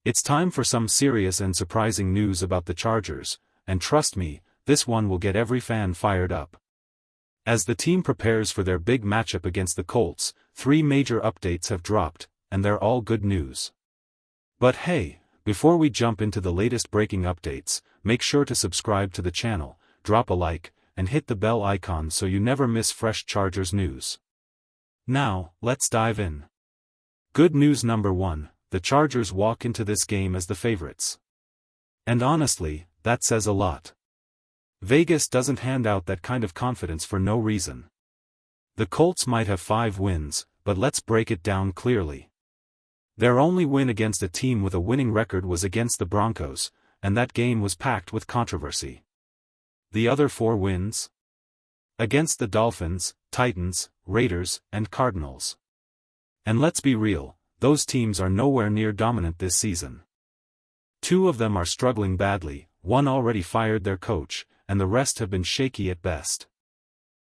It's time for some serious and surprising news about the Chargers, and trust me, this one will get every fan fired up. As the team prepares for their big matchup against the Colts, 3 major updates have dropped, and they're all good news. But hey, before we jump into the latest breaking updates, make sure to subscribe to the channel, drop a like, and hit the bell icon so you never miss fresh Chargers news. Now, let's dive in. Good news number 1, the Chargers walk into this game as the favorites. And honestly, that says a lot. Vegas doesn't hand out that kind of confidence for no reason. The Colts might have 5 wins, but let's break it down clearly. Their only win against a team with a winning record was against the Broncos, and that game was packed with controversy. The other 4 wins? Against the Dolphins, Titans, Raiders, and Cardinals. And let's be real, those teams are nowhere near dominant this season. 2 of them are struggling badly, 1 already fired their coach, and the rest have been shaky at best.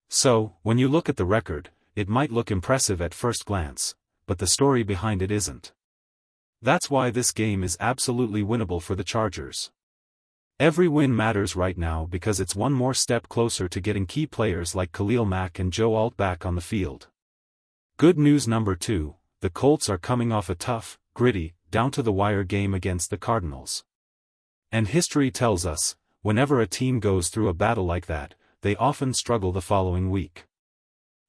So, when you look at the record, it might look impressive at first glance, but the story behind it isn't. That's why this game is absolutely winnable for the Chargers. Every win matters right now because it's one more step closer to getting key players like Khalil Mack and Joe Alt back on the field. Good news number 2, the Colts are coming off a tough, gritty, down-to-the-wire game against the Cardinals. And history tells us, whenever a team goes through a battle like that, they often struggle the following week.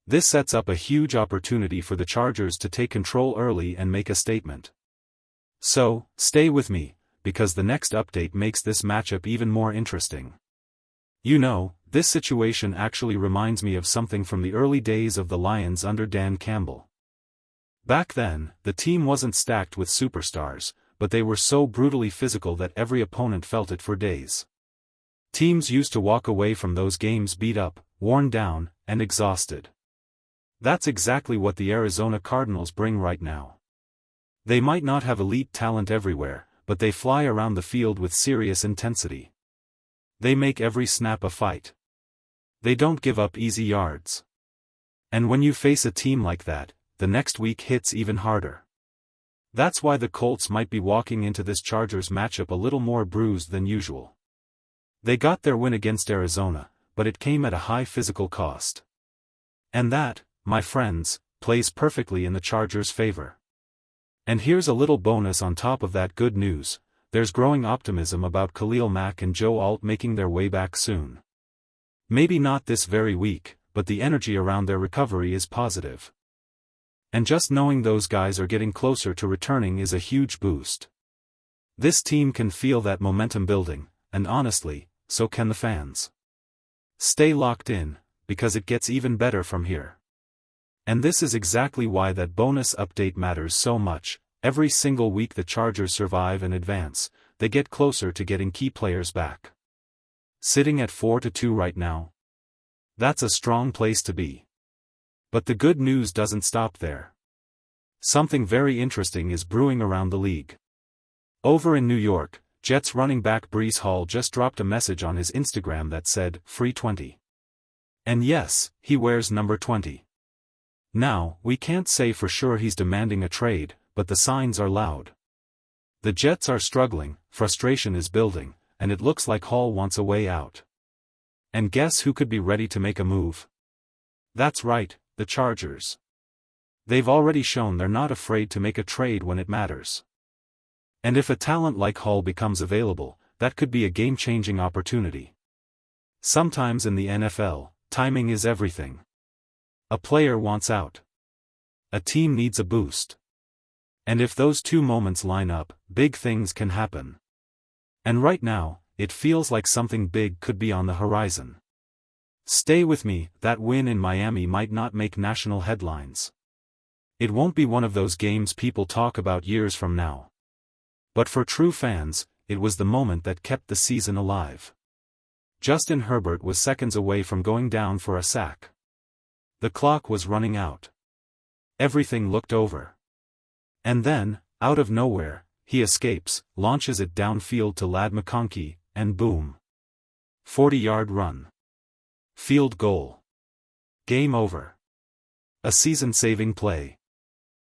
This sets up a huge opportunity for the Chargers to take control early and make a statement. So, stay with me, because the next update makes this matchup even more interesting. You know, this situation actually reminds me of something from the early days of the Lions under Dan Campbell. Back then, the team wasn't stacked with superstars, but they were so brutally physical that every opponent felt it for days. Teams used to walk away from those games beat up, worn down, and exhausted. That's exactly what the Arizona Cardinals bring right now. They might not have elite talent everywhere, but they fly around the field with serious intensity. They make every snap a fight. They don't give up easy yards. And when you face a team like that, the next week hits even harder. That's why the Colts might be walking into this Chargers matchup a little more bruised than usual. They got their win against Arizona, but it came at a high physical cost. And that, my friends, plays perfectly in the Chargers' favor. And here's a little bonus on top of that good news, there's growing optimism about Khalil Mack and Joe Alt making their way back soon. Maybe not this very week, but the energy around their recovery is positive. And just knowing those guys are getting closer to returning is a huge boost. This team can feel that momentum building, and honestly, so can the fans. Stay locked in, because it gets even better from here. And this is exactly why that bonus update matters so much. Every single week the Chargers survive and advance, they get closer to getting key players back. Sitting at 4-2 right now. That's a strong place to be. But the good news doesn't stop there. Something very interesting is brewing around the league. Over in New York, Jets running back Breece Hall just dropped a message on his Instagram that said, "Free 20." And yes, he wears number 20. Now, we can't say for sure he's demanding a trade, but the signs are loud. The Jets are struggling, frustration is building, and it looks like Hall wants a way out. And guess who could be ready to make a move? That's right, the Chargers. They've already shown they're not afraid to make a trade when it matters. And if a talent like Hall becomes available, that could be a game-changing opportunity. Sometimes in the NFL, timing is everything. A player wants out. A team needs a boost. And if those 2 moments line up, big things can happen. And right now, it feels like something big could be on the horizon. Stay with me, that win in Miami might not make national headlines. It won't be one of those games people talk about years from now. But for true fans, it was the moment that kept the season alive. Justin Herbert was seconds away from going down for a sack. The clock was running out. Everything looked over. And then, out of nowhere, he escapes, launches it downfield to Ladd McConkey, and boom. 40-yard run. Field goal. Game over. A season-saving play.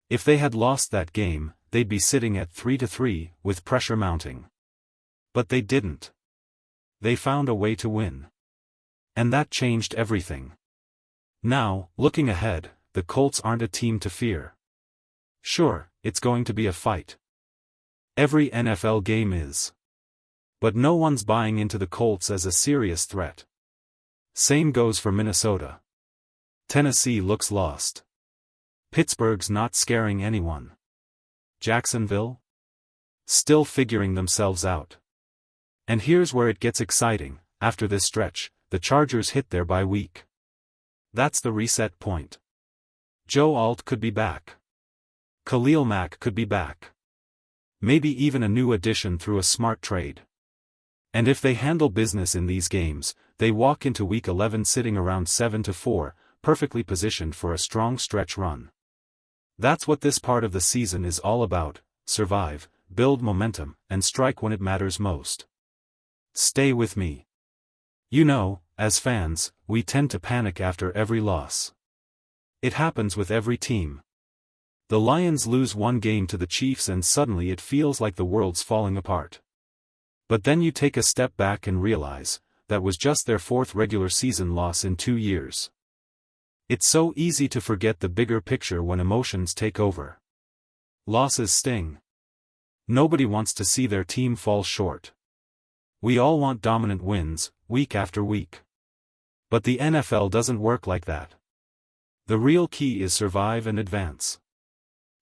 If they had lost that game, they'd be sitting at 3-3, with pressure mounting. But they didn't. They found a way to win. And that changed everything. Now, looking ahead, the Colts aren't a team to fear. Sure, it's going to be a fight. Every NFL game is. But no one's buying into the Colts as a serious threat. Same goes for Minnesota. Tennessee looks lost. Pittsburgh's not scaring anyone. Jacksonville? Still figuring themselves out. And here's where it gets exciting. After this stretch, the Chargers hit their bye week. That's the reset point. Joe Alt could be back. Khalil Mack could be back. Maybe even a new addition through a smart trade. And if they handle business in these games, they walk into Week 11 sitting around 7-4, perfectly positioned for a strong stretch run. That's what this part of the season is all about: survive, build momentum, and strike when it matters most. Stay with me. You know, as fans, we tend to panic after every loss. It happens with every team. The Lions lose one game to the Chiefs and suddenly it feels like the world's falling apart. But then you take a step back and realize, that was just their fourth regular season loss in 2 years. It's so easy to forget the bigger picture when emotions take over. Losses sting. Nobody wants to see their team fall short. We all want dominant wins, week after week. But the NFL doesn't work like that. The real key is survive and advance.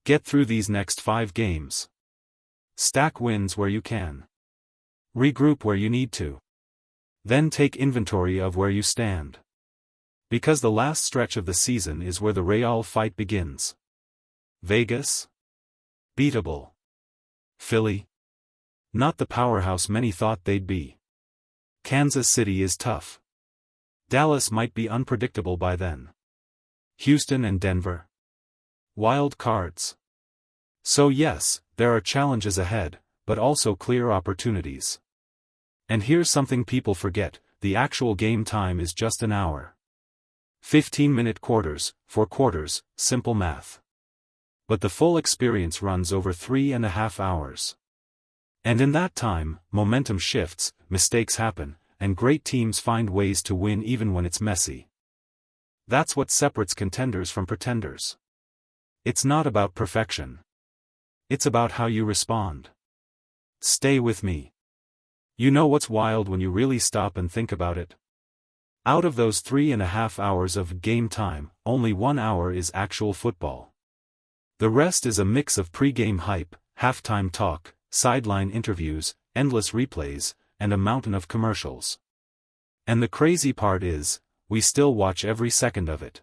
Get through these next 5 games. Stack wins where you can. Regroup where you need to. Then take inventory of where you stand. Because the last stretch of the season is where the Real fight begins. Vegas? Beatable. Philly? Not the powerhouse many thought they'd be. Kansas City is tough. Dallas might be unpredictable by then. Houston and Denver? Wild cards. So yes, there are challenges ahead, but also clear opportunities. And here's something people forget: the actual game time is just an hour. 15-minute quarters, 4 quarters, simple math. But the full experience runs over 3.5 hours. And in that time, momentum shifts, mistakes happen, and great teams find ways to win even when it's messy. That's what separates contenders from pretenders. It's not about perfection. It's about how you respond. Stay with me. You know what's wild when you really stop and think about it? Out of those 3.5 hours of game time, only 1 hour is actual football. The rest is a mix of pre-game hype, halftime talk, sideline interviews, endless replays, and a mountain of commercials. And the crazy part is, we still watch every second of it.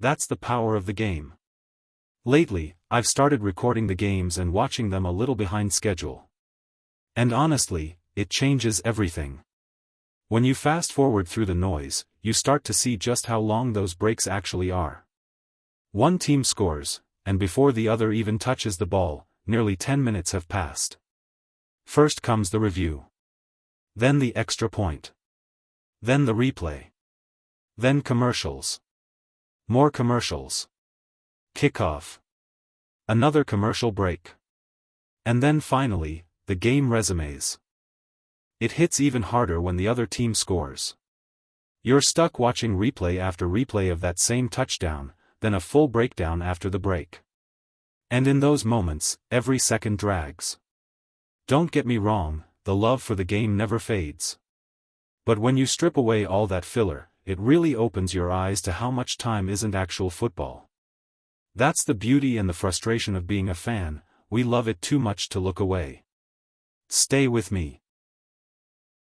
That's the power of the game. Lately, I've started recording the games and watching them a little behind schedule. And honestly, it changes everything. When you fast forward through the noise, you start to see just how long those breaks actually are. One team scores, and before the other even touches the ball, nearly 10 minutes have passed. First comes the review. Then the extra point. Then the replay. Then commercials. More commercials. Kickoff. Another commercial break. And then finally, the game resumes. It hits even harder when the other team scores. You're stuck watching replay after replay of that same touchdown, then a full breakdown after the break. And in those moments, every second drags. Don't get me wrong, the love for the game never fades. But when you strip away all that filler, it really opens your eyes to how much time isn't actual football. That's the beauty and the frustration of being a fan: we love it too much to look away. Stay with me.